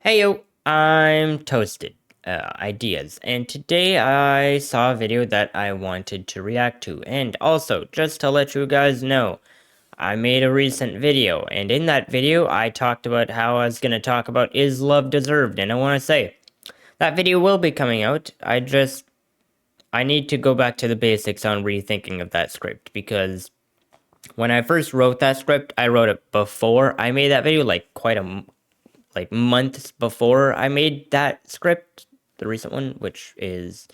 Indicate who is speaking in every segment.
Speaker 1: Heyo, I'm Toasted Ideas, and today I saw a video that I wanted to react to, and also, just to let you guys know, I made a recent video, and in that video, I talked about how I was going to talk about Is Love Deserved, and I want to say, that video will be coming out. I need to go back to the basics on rethinking of that script, because when I first wrote that script, I wrote it before I made that video, like months before I made that script, the recent one, which is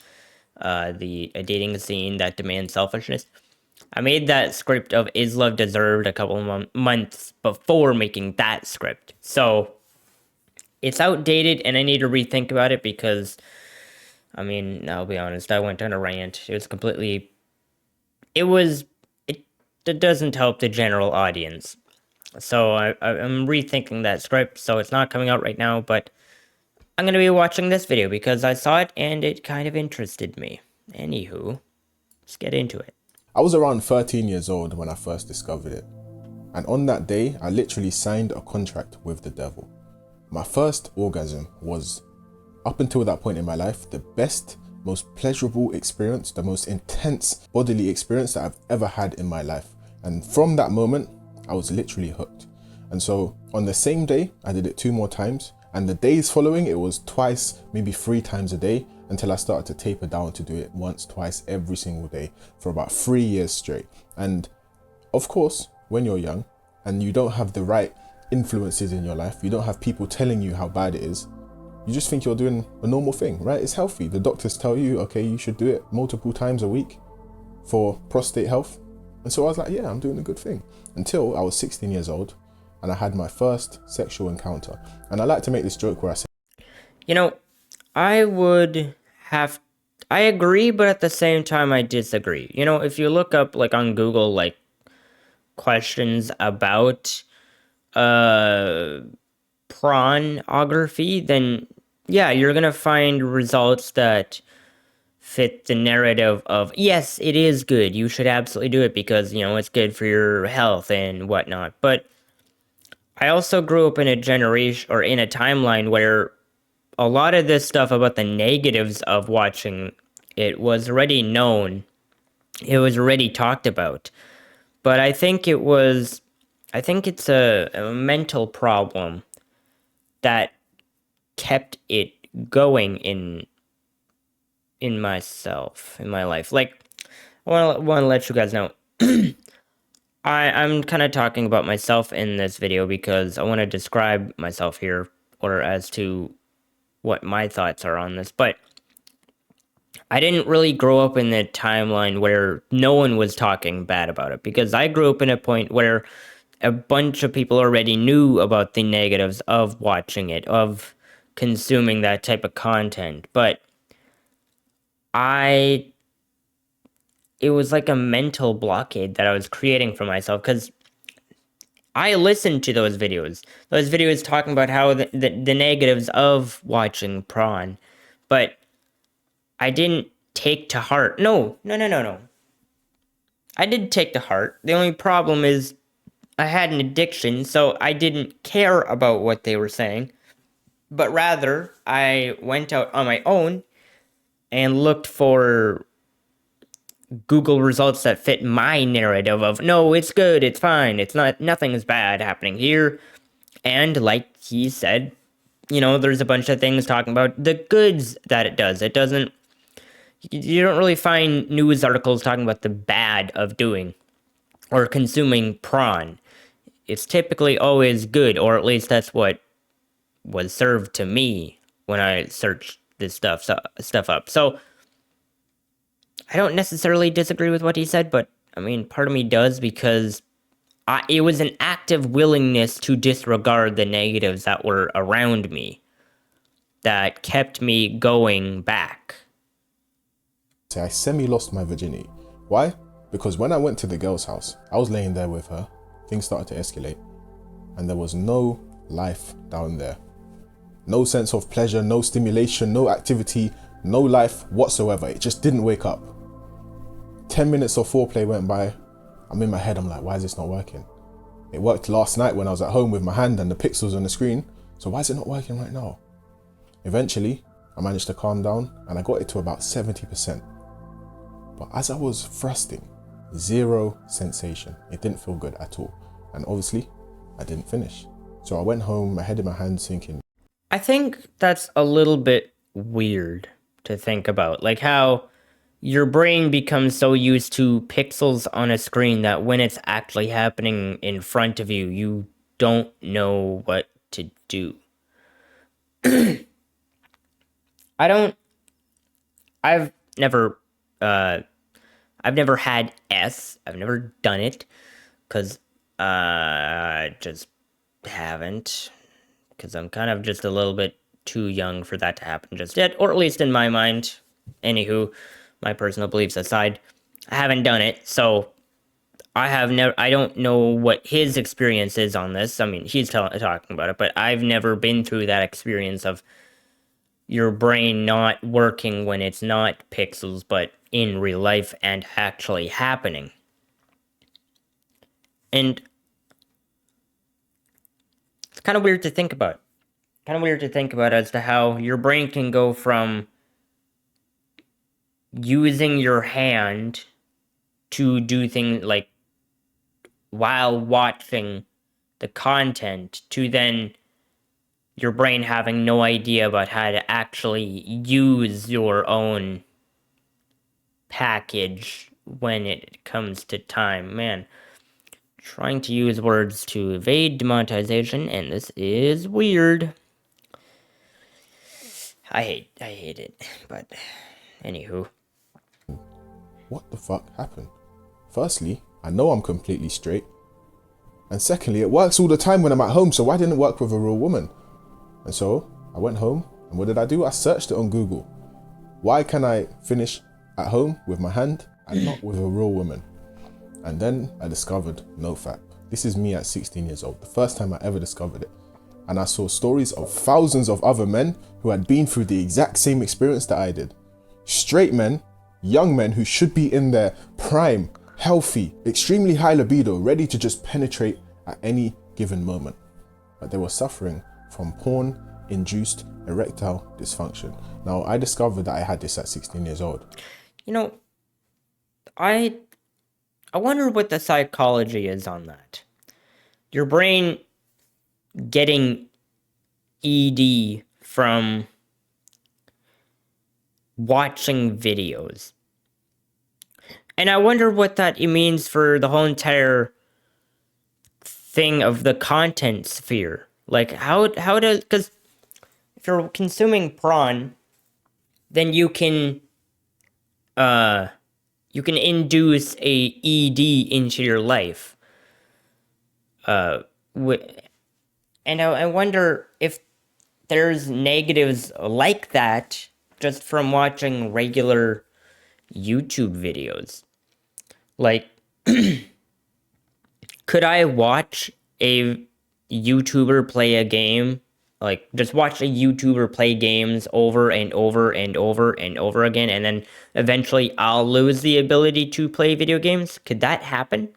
Speaker 1: the a dating scene that demands selfishness. I made that script of Is Love Deserved a couple of months before making that script. So it's outdated and I need to rethink about it because, I mean, I'll be honest, I went on a rant. It doesn't help the general audience. So I'm rethinking that script, so it's not coming out right now, but I'm going to be watching this video because I saw it and it kind of interested me. Anywho, let's get into it.
Speaker 2: I was around 13 years old when I first discovered it. And on that day, I literally signed a contract with the devil. My first orgasm was, up until that point in my life, the best, most pleasurable experience, the most intense bodily experience that I've ever had in my life. And from that moment, I was literally hooked. And so on the same day, I did it 2 more times. And the days following, it was twice, maybe 3 times a day, until I started to taper down to do it once, twice, every single day for about 3 years straight. And of course, when you're young and you don't have the right influences in your life, you don't have people telling you how bad it is, you just think you're doing a normal thing, right? It's healthy. The doctors tell you, okay, you should do it multiple times a week for prostate health. And so I was like, yeah, I'm doing a good thing. Until I was 16 years old and I had my first sexual encounter. And I like to make this joke where I say,
Speaker 1: You know, I agree, but at the same time, I disagree. You know, if you look up, like, on Google, like, questions about, pornography, then, yeah, you're gonna find results that fit the narrative of, yes, it is good, you should absolutely do it because, you know, it's good for your health and whatnot. But I also grew up in a generation, or in a timeline, where a lot of this stuff about the negatives of watching it was already known. It was already talked about. But I think it's a mental problem that kept it going in my life. Like, I want to let you guys know, I'm kind of talking about myself in this video because I want to describe myself here, or as to what my thoughts are on this. But I didn't really grow up in the timeline where no one was talking bad about it, because I grew up in a point where a bunch of people already knew about the negatives of watching it, of consuming that type of content. But it was like a mental blockade that I was creating for myself, because I listened to those videos talking about how the negatives of watching Pron, but I didn't take to heart. No. I did take to heart. The only problem is I had an addiction, so I didn't care about what they were saying, but rather I went out on my own and looked for Google results that fit my narrative of, no, it's good, it's fine, nothing is bad happening here. And like he said, you know, there's a bunch of things talking about the goods that it does. You don't really find news articles talking about the bad of doing or consuming prawn. It's typically always good, or at least that's what was served to me when I searched this stuff up. So I don't necessarily disagree with what he said, but I mean, part of me does, because it was an active willingness to disregard the negatives that were around me that kept me going back.
Speaker 2: I semi-lost my virginity. Why? Because when I went to the girl's house, I was laying there with her, things started to escalate, and there was no life down there. No sense of pleasure, no stimulation, no activity, no life whatsoever. It just didn't wake up. 10 minutes of foreplay went by. I'm in my head, I'm like, why is this not working? It worked last night when I was at home with my hand and the pixels on the screen. So why is it not working right now? Eventually, I managed to calm down and I got it to about 70%. But as I was thrusting, zero sensation. It didn't feel good at all. And obviously, I didn't finish. So I went home, my head in my hands, thinking,
Speaker 1: I think that's a little bit weird to think about. Like how your brain becomes so used to pixels on a screen that when it's actually happening in front of you, you don't know what to do. I don't, I've never, uh, I've never had S. I've never done it because I just haven't. Because I'm kind of just a little bit too young for that to happen just yet, or at least in my mind. Anywho, my personal beliefs aside, I haven't done it, so I don't know what his experience is on this. I mean, he's talking about it, but I've never been through that experience of your brain not working when it's not pixels, but in real life and actually happening. And it's kind of weird to think about. Kind of weird to think about as to how your brain can go from using your hand to do things like while watching the content to then your brain having no idea about how to actually use your own package when it comes to time. Man, trying to use words to evade demonetization, and this is weird. I hate it, but anywho.
Speaker 2: what the fuck happened? Firstly, I know I'm completely straight. And secondly, it works all the time when I'm at home, so why didn't it work with a real woman? And so I went home, and what did I do? I searched it on Google. Why can I finish at home with my hand and not with a real woman? And then I discovered NoFap. This is me at 16 years old, the first time I ever discovered it. And I saw stories of thousands of other men who had been through the exact same experience that I did. Straight men, young men who should be in their prime, healthy, extremely high libido, ready to just penetrate at any given moment. But they were suffering from porn-induced erectile dysfunction. Now, I discovered that I had this at 16 years old.
Speaker 1: You know, I wonder what the psychology is on that. Your brain getting ED from watching videos. And I wonder what that means for the whole entire thing of the content sphere. Like how does, because if you're consuming Pron, then you can induce a ED into your life. And I wonder if there's negatives like that just from watching regular YouTube videos. Like, could I watch a YouTuber play a game? Like, just watch a YouTuber play games over and over and over and over again, and then eventually I'll lose the ability to play video games? Could that happen?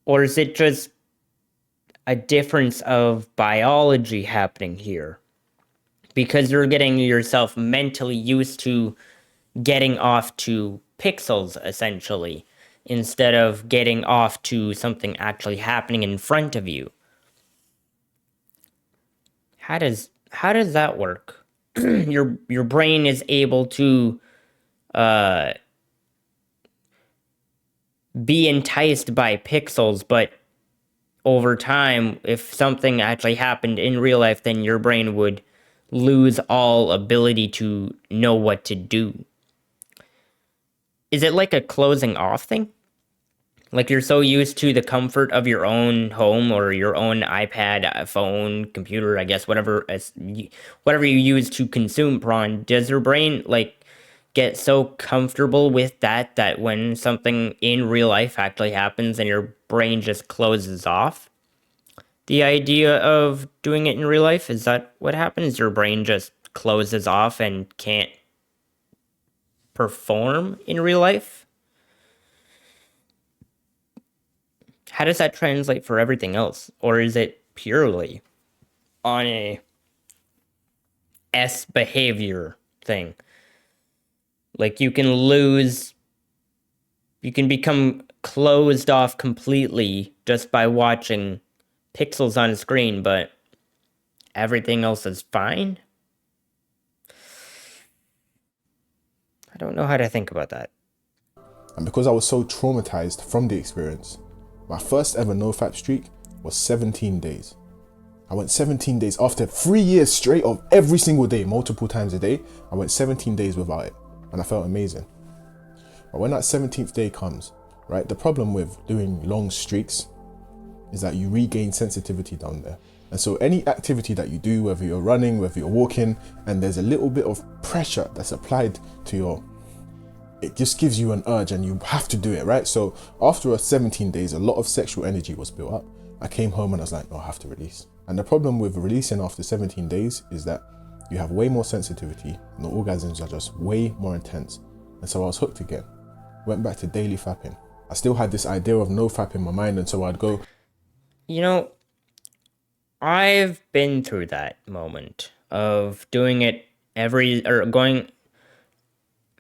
Speaker 1: Or is it just a difference of biology happening here? Because you're getting yourself mentally used to getting off to pixels, essentially, instead of getting off to something actually happening in front of you. How does that work? Your brain is able to be enticed by pixels, but over time, if something actually happened in real life, then your brain would lose all ability to know what to do. Is it like a closing off thing? Like you're so used to the comfort of your own home or your own iPad, phone, computer, I guess, whatever you use to consume Prawn, does your brain like get so comfortable with that when something in real life actually happens, then your brain just closes off? The idea of doing it in real life, is that what happens? Your brain just closes off and can't perform in real life? How does that translate for everything else? Or is it purely on a S behavior thing. Like you can become closed off completely just by watching pixels on a screen, but everything else is fine? I don't know how to think about that.
Speaker 2: And because I was so traumatized from the experience, my first ever NoFap streak was 17 days. I went 17 days after 3 years straight of every single day, multiple times a day. I went 17 days without it and I felt amazing. But when that 17th day comes, right, the problem with doing long streaks is that you regain sensitivity down there. And so any activity that you do, whether you're running, whether you're walking, and there's a little bit of pressure that's applied to it just gives you an urge and you have to do it, right? So after 17 days, a lot of sexual energy was built up. I came home and I was like, no, I have to release. And the problem with releasing after 17 days is that you have way more sensitivity and the orgasms are just way more intense. And so I was hooked again. Went back to daily fapping. I still had this idea of NoFap in my mind, and so I'd go,
Speaker 1: You know, I've been through that moment of doing it going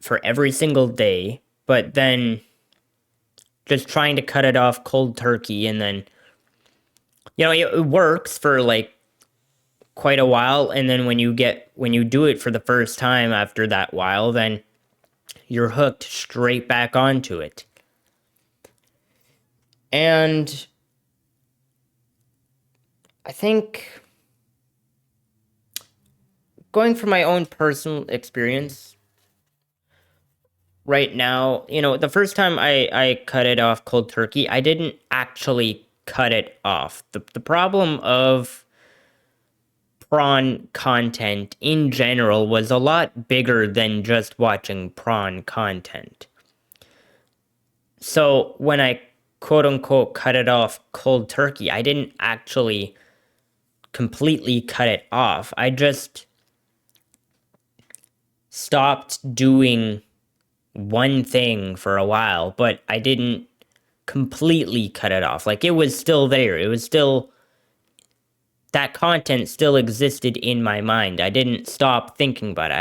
Speaker 1: for every single day, but then just trying to cut it off cold turkey, and then, it works for like quite a while, and then when you do it for the first time after that while, then you're hooked straight back onto it. And I think, going from my own personal experience right now, the first time I cut it off cold turkey, I didn't actually cut it off. The problem of Pron content in general was a lot bigger than just watching Pron content. So when I quote unquote cut it off cold turkey, I didn't actually completely cut it off. I just stopped doing one thing for a while, but I didn't completely cut it off. Like, it was still there. It was still, that content still existed in my mind. I didn't stop thinking about it.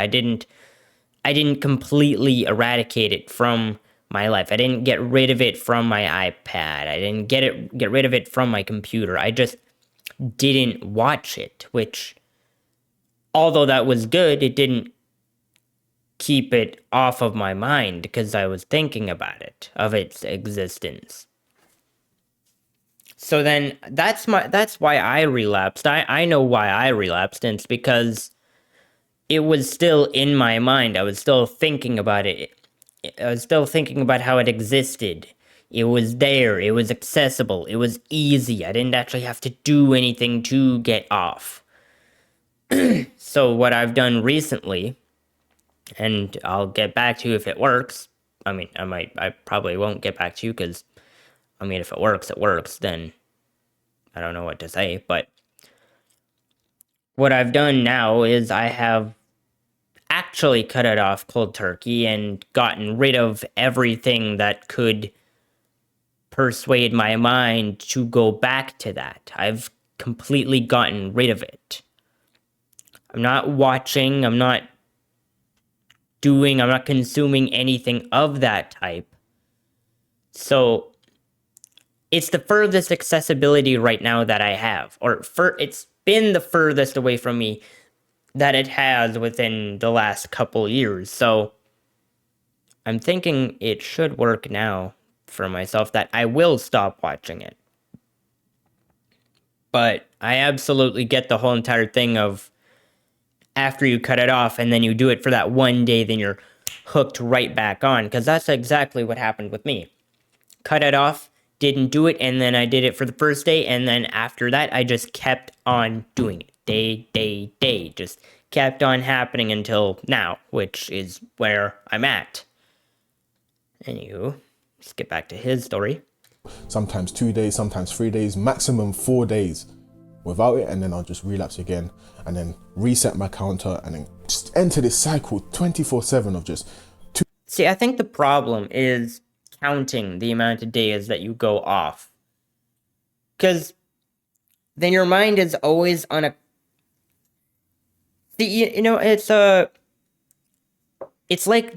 Speaker 1: I didn't completely eradicate it from my life. I didn't get rid of it from my iPad. I didn't get rid of it from my computer. I just didn't watch it, which, although that was good, it didn't keep it off of my mind because I was thinking about it, of its existence. So then that's why I relapsed. I know why I relapsed, and it's because it was still in my mind. I was still thinking about it. I was still thinking about how it existed. It was there. It was accessible. It was easy. I didn't actually have to do anything to get off. So what I've done recently, and I'll get back to you if it works. I mean, I probably won't get back to you because, if it works, then I don't know what to say. But what I've done now is I have actually cut it off cold turkey and gotten rid of everything that could persuade my mind to go back to that. I've completely gotten rid of it. I'm not watching, I'm not consuming anything of that type. So it's the furthest accessibility right now that I have, or it's been the furthest away from me that it has within the last couple years. So I'm thinking it should work now for myself, that I will stop watching it. But I absolutely get the whole entire thing of, after you cut it off and then you do it for that one day, then you're hooked right back on, because that's exactly what happened with me. Cut it off, didn't do it, and then I did it for the first day, and then after that I just kept on doing it. Day. Just kept on happening until now, which is where I'm at. Anywho, let's get back to his story.
Speaker 2: sometimes 2 days, sometimes 3 days, maximum 4 days without it, and then I'll just relapse again and then reset my counter and then just enter this cycle 24/7 of just
Speaker 1: See, I think the problem is counting the amount of days that you go off. Because then your mind is always on a it's like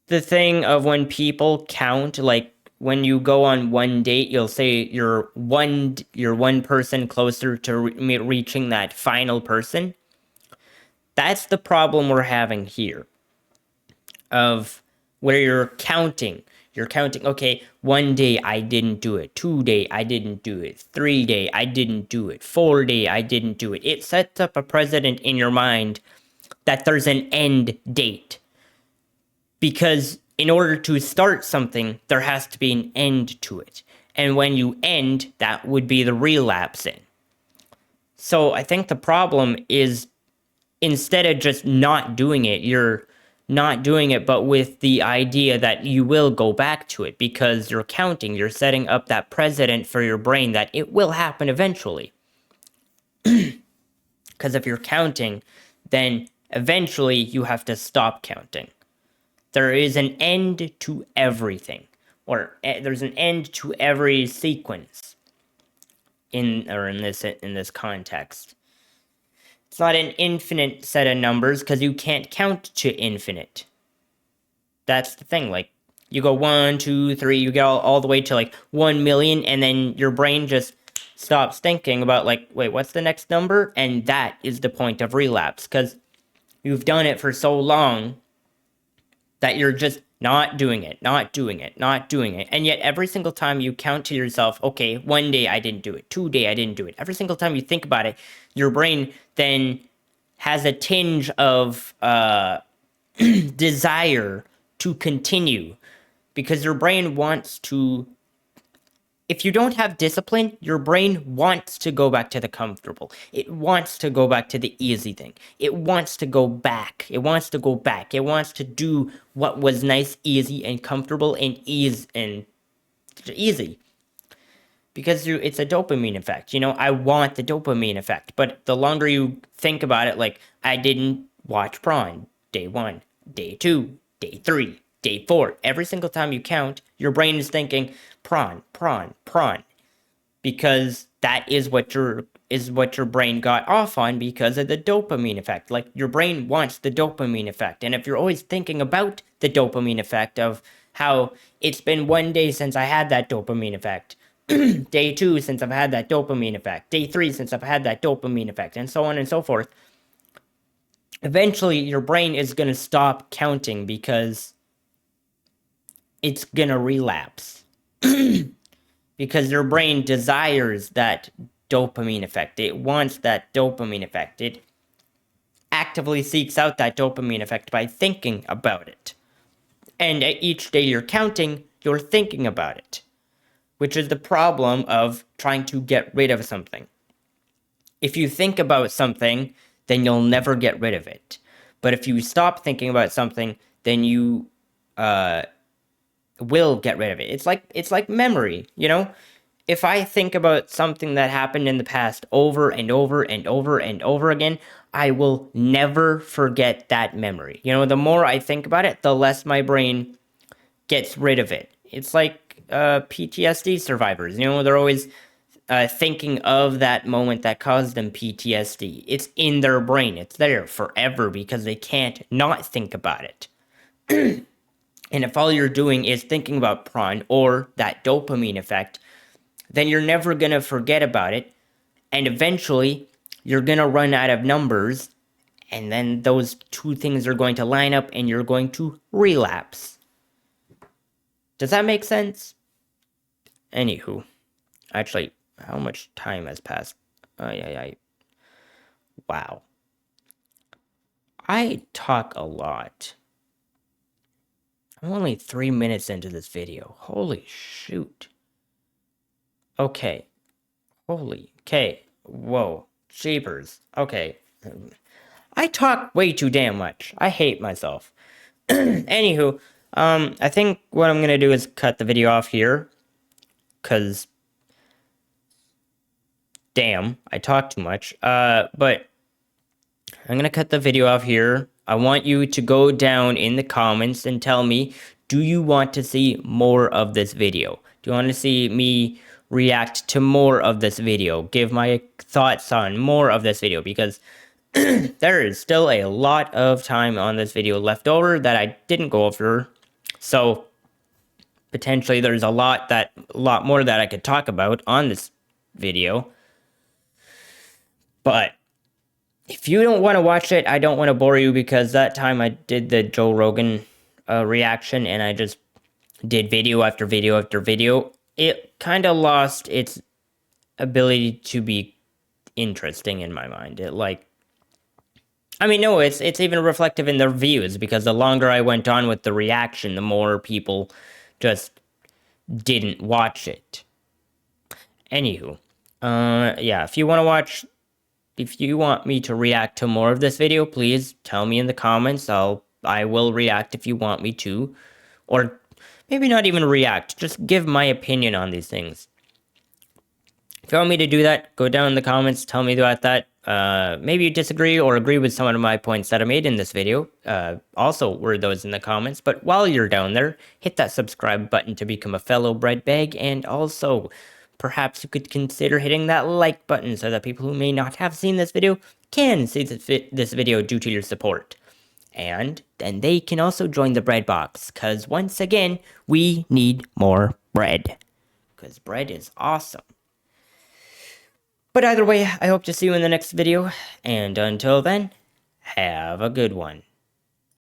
Speaker 1: the thing of when people count, like when you go on one date, you'll say you're one person closer to reaching that final person. That's the problem we're having here, of where you're counting. You're counting, okay, 1 day I didn't do it, 2 day I didn't do it, 3 day I didn't do it, 4 day I didn't do it. It sets up a precedent in your mind that there's an end date. Because in order to start something, there has to be an end to it. And when you end, that would be the relapsing. So I think the problem is, instead of just not doing it, you're not doing it, but with the idea that you will go back to it because you're counting, you're setting up that precedent for your brain that it will happen eventually. Because if you're counting, then eventually you have to stop counting. There is an end to everything, or there's an end to every sequence in this context. It's not an infinite set of numbers because you can't count to infinite. That's the thing. Like, you go 1, 2, 3, you get all the way to like 1 million, and then your brain just stops thinking about, like, wait, what's the next number? And that is the point of relapse, because you've done it for so long that you're just not doing it. And yet every single time you count to yourself, okay, 1 day I didn't do it, 2 day I didn't do it. Every single time you think about it, your brain then has a tinge of desire to continue, because your brain wants to. If you don't have discipline, your brain wants to go back to the comfortable. It wants to go back to the easy thing. It wants to go back. It wants to go back. It wants to do what was nice, easy, and comfortable, and easy. Because it's a dopamine effect. I want the dopamine effect. But the longer you think about it, like, I didn't watch Pron, day 1, day 2, day 3, day 4. Every single time you count, your brain is thinking, Pron, because that is what your brain got off on because of the dopamine effect. Like, your brain wants the dopamine effect, and if you're always thinking about the dopamine effect of how it's been 1 day since I had that dopamine effect, day 2 since I've had that dopamine effect, day 3 since I've had that dopamine effect, and so on and so forth, eventually your brain is going to stop counting because it's going to relapse. Because your brain desires that dopamine effect. It wants that dopamine effect. It actively seeks out that dopamine effect by thinking about it. And each day you're counting, you're thinking about it, which is the problem of trying to get rid of something. If you think about something, then you'll never get rid of it. But if you stop thinking about something, then you will get rid of it. It's like memory, If I think about something that happened in the past over and over and over and over again, I will never forget that memory. The more I think about it, the less my brain gets rid of it. It's like PTSD survivors. They're always thinking of that moment that caused them PTSD. It's in their brain. It's there forever because they can't not think about it. And if all you're doing is thinking about Pron or that dopamine effect, then you're never going to forget about it. And eventually, you're going to run out of numbers. And then those two things are going to line up and you're going to relapse. Does that make sense? Anywho. Actually, how much time has passed? Wow. I talk a lot. I'm only 3 minutes into this video. Holy shoot. Okay. Whoa. Jeepers. Okay. I talk way too damn much. I hate myself. Anywho, I think what I'm gonna do is cut the video off here. Cause damn, I talk too much. But I'm gonna cut the video off here. I want you to go down in the comments and tell me, do you want to see more of this video? Do you want to see me react to more of this video? Give my thoughts on more of this video, because there is still a lot of time on this video left over that I didn't go over. So potentially there's a lot more that I could talk about on this video. But if you don't want to watch it, I don't want to bore you, because that time I did the Joe Rogan reaction and I just did video after video after video. It kind of lost its ability to be interesting in my mind. It's even reflective in their views, because the longer I went on with the reaction, the more people just didn't watch it. Anywho, yeah, if you want me to react to more of this video, please tell me in the comments. I will react if you want me to, or maybe not even react, just give my opinion on these things. If you want me to do that, go down in the comments, tell me about that. Maybe you disagree or agree with some of my points that I made in this video. Also, were those in the comments. But while you're down there, hit that subscribe button to become a fellow bread bag, and also perhaps you could consider hitting that like button so that people who may not have seen this video can see this video due to your support. And then they can also join the bread box, because once again, we need more bread. Because bread is awesome. But either way, I hope to see you in the next video, and until then, have a good one.